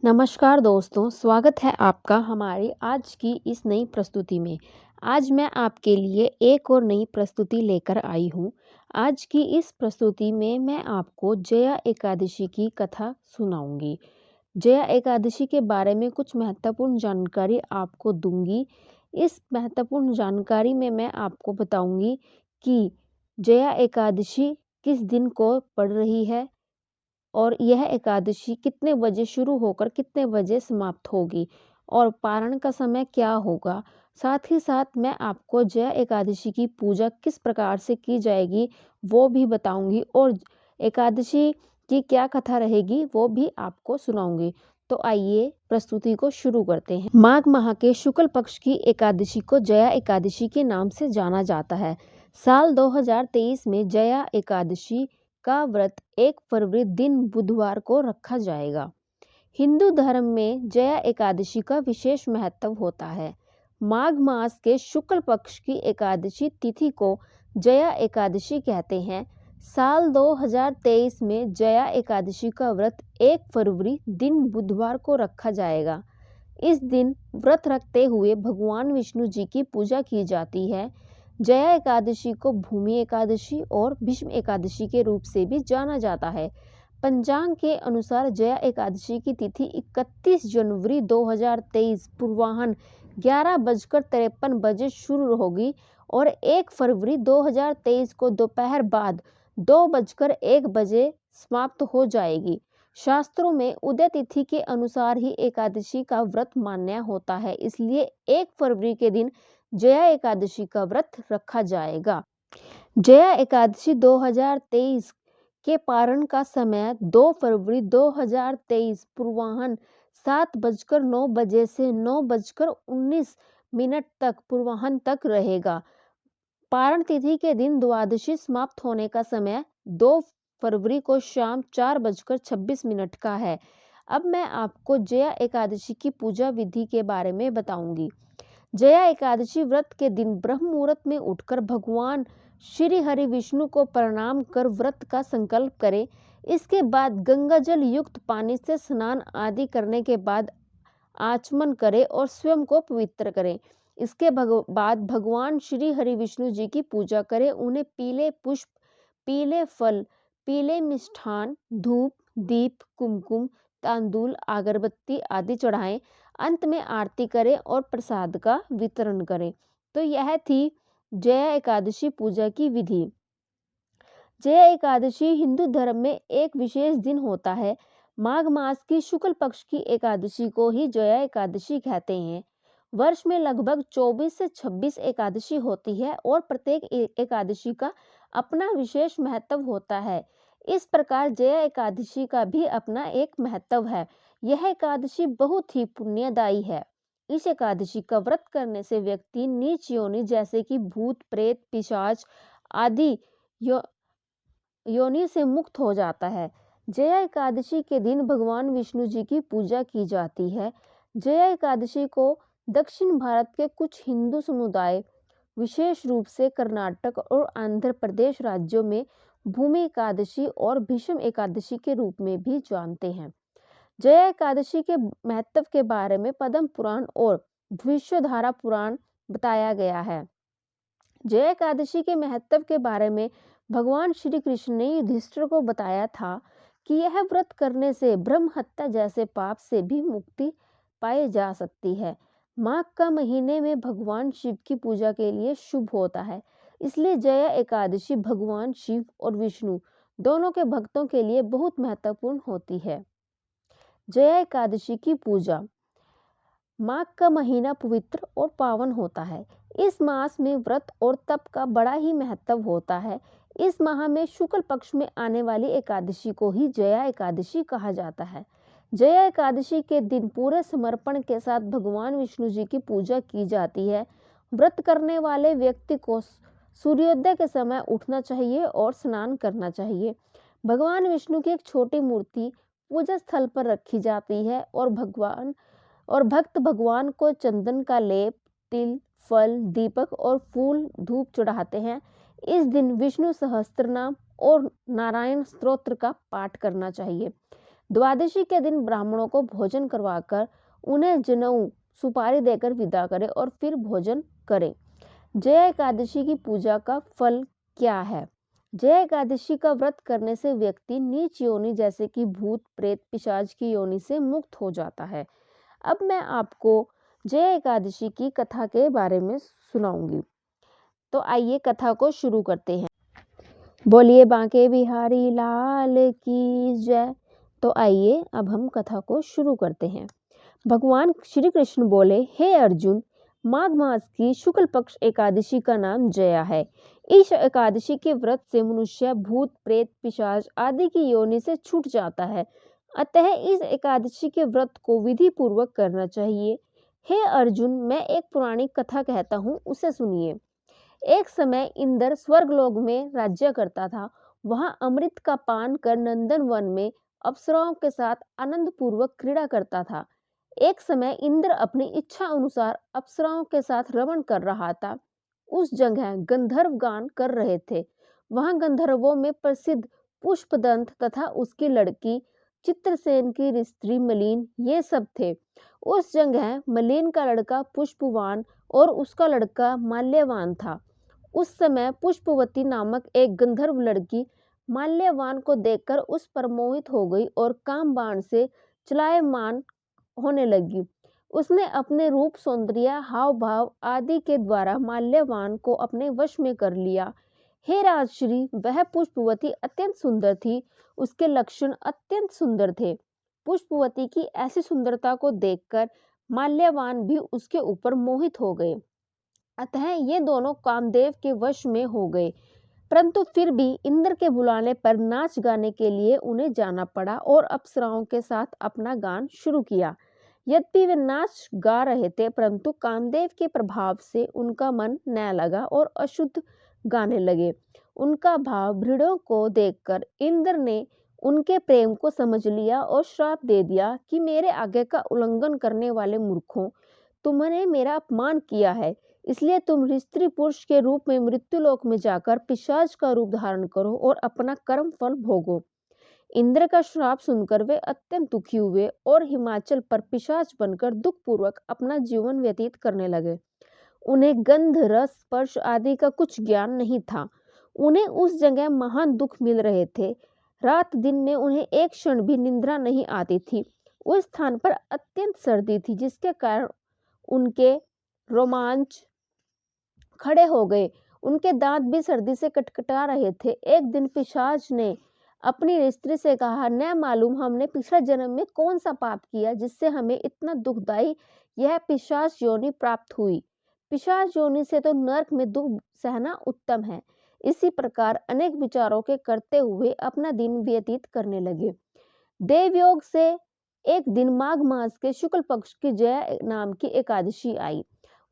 नमस्कार दोस्तों, स्वागत है आपका हमारी आज की इस नई प्रस्तुति में। आज मैं आपके लिए एक और नई प्रस्तुति लेकर आई हूँ। आज की इस प्रस्तुति में मैं आपको जया एकादशी की कथा सुनाऊँगी। जया एकादशी के बारे में कुछ महत्वपूर्ण जानकारी आपको दूँगी। इस महत्वपूर्ण जानकारी में मैं आपको बताऊँगी कि जया एकादशी किस दिन को पड़ रही है और यह एकादशी कितने बजे शुरू होकर कितने बजे समाप्त होगी और पारण का समय क्या होगा। साथ ही साथ मैं आपको जया एकादशी की पूजा किस प्रकार से की जाएगी वो भी बताऊंगी और एकादशी की क्या कथा रहेगी वो भी आपको सुनाऊंगी। तो आइए प्रस्तुति को शुरू करते हैं। माघ माह के शुक्ल पक्ष की एकादशी को जया एकादशी के नाम से जाना जाता है। साल 2023 में जया एकादशी का व्रत 1 फरवरी दिन बुधवार को रखा जाएगा। हिंदू धर्म में जया एकादशी का विशेष महत्व होता है। माघ मास के शुक्ल पक्ष की एकादशी तिथि को जया एकादशी कहते हैं। साल 2023 में जया एकादशी का व्रत 1 फरवरी दिन बुधवार को रखा जाएगा। इस दिन व्रत रखते हुए भगवान विष्णु जी की पूजा की जाती है। जया एकादशी को भूमि एकादशी और भीष्म एकादशी के रूप से भी जाना जाता है। पंचांग के अनुसार जया एकादशी की तिथि 31 जनवरी 2023 पूर्वाह्न 11:53 शुरू होगी और 1 फरवरी 2023 को दोपहर बाद 2:01 समाप्त हो जाएगी। शास्त्रों में उदय तिथि के अनुसार ही एकादशी का व्रत मान्य होता है, इसलिए 1 फरवरी के दिन जया एकादशी का व्रत रखा जाएगा। जया एकादशी 2023 के पारण का समय 2 फरवरी 2023 पूर्वाह्न 7:09 से 9:19 तक पूर्वाह्न तक रहेगा। पारण तिथि के दिन द्वादशी समाप्त होने का समय 2 फरवरी को शाम 4:26 का है। अब मैं आपको जया एकादशी की पूजा विधि के बारे में बताऊंगी। जया एकादशी व्रत के दिन ब्रह्म मुहूर्त में उठकर भगवान श्री हरि विष्णु को प्रणाम कर व्रत का संकल्प करें। इसके बाद गंगा जल युक्त पानी से स्नान आदि करने के बाद आचमन करें और स्वयं को पवित्र करें। इसके बाद भगवान श्री हरि विष्णु जी की पूजा करें। उन्हें पीले पुष्प, पीले फल, पीले मिष्ठान, धूप, दीप, कुमकुम, तांदूल, अगरबत्ती आदि चढ़ाएं। अंत में आरती करें और प्रसाद का वितरण करें। तो यह थी जया एकादशी पूजा की विधि। जया एकादशी हिंदू धर्म में एक विशेष दिन होता है। माघ मास की शुक्ल पक्ष की एकादशी को ही जया एकादशी कहते हैं। वर्ष में लगभग 24 से 26 एकादशी होती है और प्रत्येक एकादशी का अपना विशेष महत्व होता है। इस प्रकार जया एकादशी का भी अपना एक महत्व है। यह एकादशी बहुत ही पुण्यदायी है। इस एकादशी का व्रत करने से व्यक्ति नीच योनि जैसे कि भूत, प्रेत, पिशाच आदि योनि से मुक्त हो जाता है। जया एकादशी के दिन भगवान विष्णु जी की पूजा की जाती है। जया एकादशी को दक्षिण भारत के कुछ हिंदू समुदाय, विशेष रूप से कर्नाटक और आंध्र प्रदेश राज्यों में भूमि एकादशी और भीष्म एकादशी के रूप में भी जानते हैं। जया एकादशी के महत्व के बारे में पद्म पुराण और भविष्यधारा पुराण बताया गया है। जया एकादशी के महत्व के बारे में भगवान श्री कृष्ण ने युधिष्ठिर को बताया था कि यह व्रत करने से ब्रह्म हत्या जैसे पाप से भी मुक्ति पाई जा सकती है। माघ का महीने में भगवान शिव की पूजा के लिए शुभ होता है, इसलिए जया एकादशी भगवान शिव और विष्णु दोनों के भक्तों के लिए बहुत महत्वपूर्ण होती है। जया एकादशी की पूजा। माघ का महीना पवित्र और पावन होता है। इस मास में व्रत और तप का बड़ा ही महत्व होता है। इस माह में शुक्ल पक्ष में आने वाली एकादशी को ही जया एकादशी कहा जाता है। जया एकादशी के दिन पूरे समर्पण के साथ भगवान विष्णु जी की पूजा की जाती है। व्रत करने वाले व्यक्ति को सूर्योदय के समय उठना चाहिए और स्नान करना चाहिए। भगवान विष्णु की एक छोटी मूर्ति पूजा स्थल पर रखी जाती है और भक्त भगवान को चंदन का लेप, तिल, फल, दीपक और फूल धूप चढ़ाते हैं। इस दिन विष्णु सहस्त्रनाम और नारायण स्तोत्र का पाठ करना चाहिए। द्वादशी के दिन ब्राह्मणों को भोजन करवाकर उन्हें जनेऊ सुपारी देकर विदा करें और फिर भोजन करें। जया एकादशी की पूजा का फल क्या है? जया एकादशी का व्रत करने से व्यक्ति नीच योनि जैसे कि भूत प्रेत पिशाच की योनि से मुक्त हो जाता है। अब मैं आपको जया एकादशी की कथा के बारे में सुनाऊंगी। तो आइए कथा को शुरू करते हैं। बोलिए बांके बिहारी लाल की जय। तो आइए अब हम कथा को शुरू करते हैं। भगवान श्री कृष्ण बोले, हे अर्जुन, माघ मास की शुक्ल पक्ष एकादशी का नाम जया है। इस एकादशी के व्रत से मनुष्य भूत प्रेत पिशाच आदि की योनि से छूट जाता है। अतः इस एकादशी के व्रत को विधि पूर्वक करना चाहिए। हे अर्जुन, मैं एक पुरानी कथा कहता हूँ, उसे सुनिए। एक समय इंद्र स्वर्गलोक में राज्य करता था। वहां अमृत का पान कर नंदन वन में अप्सराओं के साथ आनंद पूर्वक क्रीड़ा करता था। एक समय इंद्र अपनी इच्छा अनुसार अप्सराओं के साथ रमण कर रहा था। उस जगह गंधर्व गान कर रहे थे। वहां गंधर्वों में प्रसिद्ध पुष्पदंत तथा उसकी लड़की चित्रसेन की स्त्री मलिन ये सब थे। उस जगह मलिन का लड़का पुष्पवान और उसका लड़का माल्यवान था। उस समय पुष्पवती नामक एक गंधर्व लड़की माल्यवान को देखकर उस पर मोहित हो गई और काम बाण से चलायमान होने लगी। उसने अपने रूप सौंदर्य हाव भाव आदि के द्वारा माल्यवान को अपने वश में कर लिया। हे राजश्री, वह पुष्पवती अत्यंत सुंदर थी। उसके लक्षण अत्यंत सुंदर थे। पुष्पवती की ऐसी सुंदरता को देखकर माल्यवान भी उसके ऊपर मोहित हो गए। अतः ये दोनों कामदेव के वश में हो गए। परंतु फिर भी इंद्र के बुलाने पर नाच गाने के लिए उन्हें जाना पड़ा और अप्सराओं के साथ अपना गान शुरू किया। यद्यपि वे नाच गा रहे थे, परंतु कामदेव के प्रभाव से उनका मन न लगा और अशुद्ध गाने लगे। उनका भाव भृड़ों को देखकर इंद्र ने उनके प्रेम को समझ लिया और श्राप दे दिया कि मेरे आज्ञा का उल्लंघन करने वाले मूर्खों, तुमने मेरा अपमान किया है, इसलिए तुम स्त्री पुरुष के रूप में मृत्युलोक में जाकर पिशाच का रूप धारण करो और अपना कर्म फल भोगो। इंद्र का श्राप सुनकर वे अत्यंत दुखी हुए और हिमाचल पर पिशाच बनकर दुख पूर्वक अपना जीवन व्यतीत करने लगे। उन्हें गंध रस स्पर्श आदि का कुछ ज्ञान नहीं था। उन्हें उस जगह महान दुख मिल रहे थे। रात दिन में उन्हें एक क्षण भी निद्रा नहीं आती थी। उस स्थान पर अत्यंत सर्दी थी, जिसके कारण उनके रोमांच खड़े हो गए। उनके दांत भी सर्दी से कटकटा रहे थे। एक दिन पिशाच ने अपनी स्त्री से कहा, न मालूम हमने पिछले जन्म में कौन सा पाप किया जिससे हमें इतना दुखदायी यह पिशाच योनि प्राप्त हुई। पिशाच योनि से तो नरक में दुख सहना उत्तम है। इसी प्रकार अनेक विचारों के करते हुए अपना दिन व्यतीत करने लगे। देवयोग से एक दिन माघ मास के शुक्ल पक्ष की जया नाम की एकादशी आई।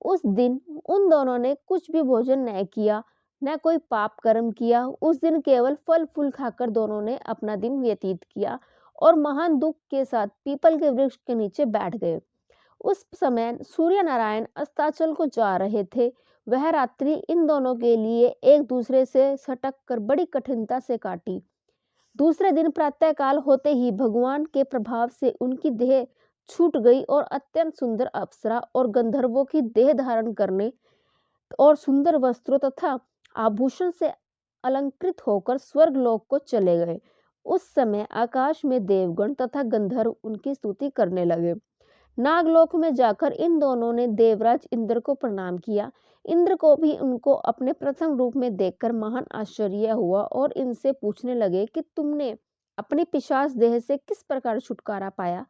उस दिन उन दोनों ने कुछ भी भोजन न किया, न कोई पाप कर्म किया। उस दिन केवल फल फूल खाकर दोनों ने अपना दिन व्यतीत किया और महान दुख के साथ पीपल के वृक्ष के नीचे बैठ गए। उस समय सूर्य नारायण अस्ताचल को जा रहे थे। वह रात्रि इन दोनों के लिए एक दूसरे से सटक कर बड़ी कठिनता से काटी। दूसरे दिन प्रातःकाल होते ही भगवान के प्रभाव से उनकी देह छूट गई और अत्यंत सुंदर अप्सरा और गंधर्वों की देह धारण करने और सुंदर वस्त्रों तथा आभूषण से अलंकृत होकर स्वर्ग लोक को चले गए। उस समय आकाश में देवगण तथा गंधर्व उनकी स्तुति करने लगे। नागलोक में जाकर इन दोनों ने देवराज इंद्र को प्रणाम किया। इंद्र को भी उनको अपने प्रथम रूप में देखकर महान आश्चर्य हुआ और इनसे पूछने लगे कि तुमने अपनी पिशाच देह से किस प्रकार छुटकारा पाया,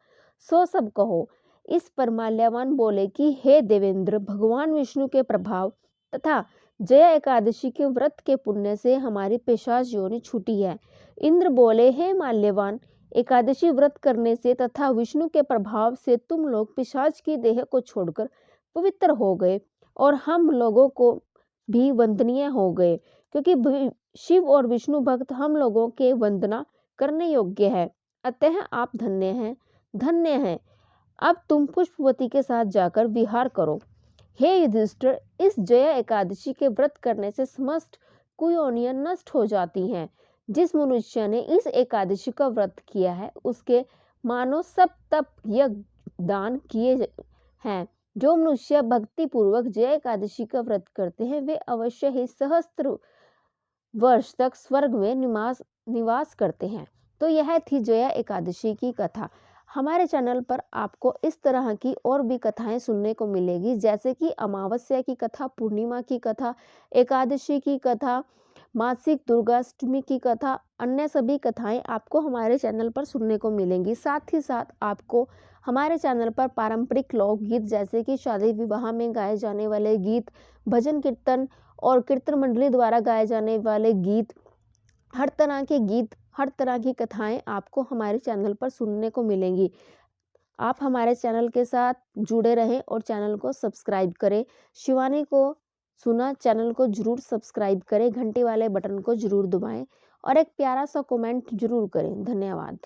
सो सब कहो। इस पर माल्यवान बोले कि हे देवेंद्र, भगवान विष्णु के प्रभाव तथा जया एकादशी के व्रत के पुण्य से हमारी पिशाच योनि छूटी है। इंद्र बोले, हे माल्यवान, एकादशी व्रत करने से तथा विष्णु के प्रभाव से तुम लोग पिशाच की देह को छोड़कर पवित्र हो गए और हम लोगों को भी वंदनीय हो गए, क्योंकि शिव और विष्णु भक्त हम लोगों के वंदना करने योग्य है। अतः आप धन्य हैं, धन्य हैं। अब तुम पुष्पवती के साथ जाकर विहार करो। हे युधिष्ठिर, इस जया एकादशी के व्रत करने से समस्त कुयोनियां नष्ट हो जाती हैं। जिस मनुष्य ने इस एकादशी का व्रत किया है उसके मानो सब तप यज्ञ दान किए हैं। जो मनुष्य भक्ति पूर्वक जय एकादशी का व्रत करते हैं वे अवश्य ही सहस्त्र वर्ष तक स्वर्ग में निवास करते हैं। तो यह थी जया एकादशी की कथा। हमारे चैनल पर आपको इस तरह की और भी कथाएं सुनने को मिलेगी, जैसे कि अमावस्या की कथा, पूर्णिमा की कथा, एकादशी की कथा, मासिक दुर्गाष्टमी की कथा, अन्य सभी कथाएं आपको हमारे चैनल पर सुनने को मिलेंगी। साथ ही साथ आपको हमारे चैनल पर पारंपरिक लोकगीत जैसे कि शादी विवाह में गाए जाने वाले गीत, भजन कीर्तन और कीर्तन मंडली द्वारा गाए जाने वाले गीत, हर तरह के गीत, हर तरह की कथाएं आपको हमारे चैनल पर सुनने को मिलेंगी। आप हमारे चैनल के साथ जुड़े रहें और चैनल को सब्सक्राइब करें। शिवानी को सुना चैनल को जरूर सब्सक्राइब करें, घंटी वाले बटन को जरूर दबाएं और एक प्यारा सा कमेंट जरूर करें। धन्यवाद।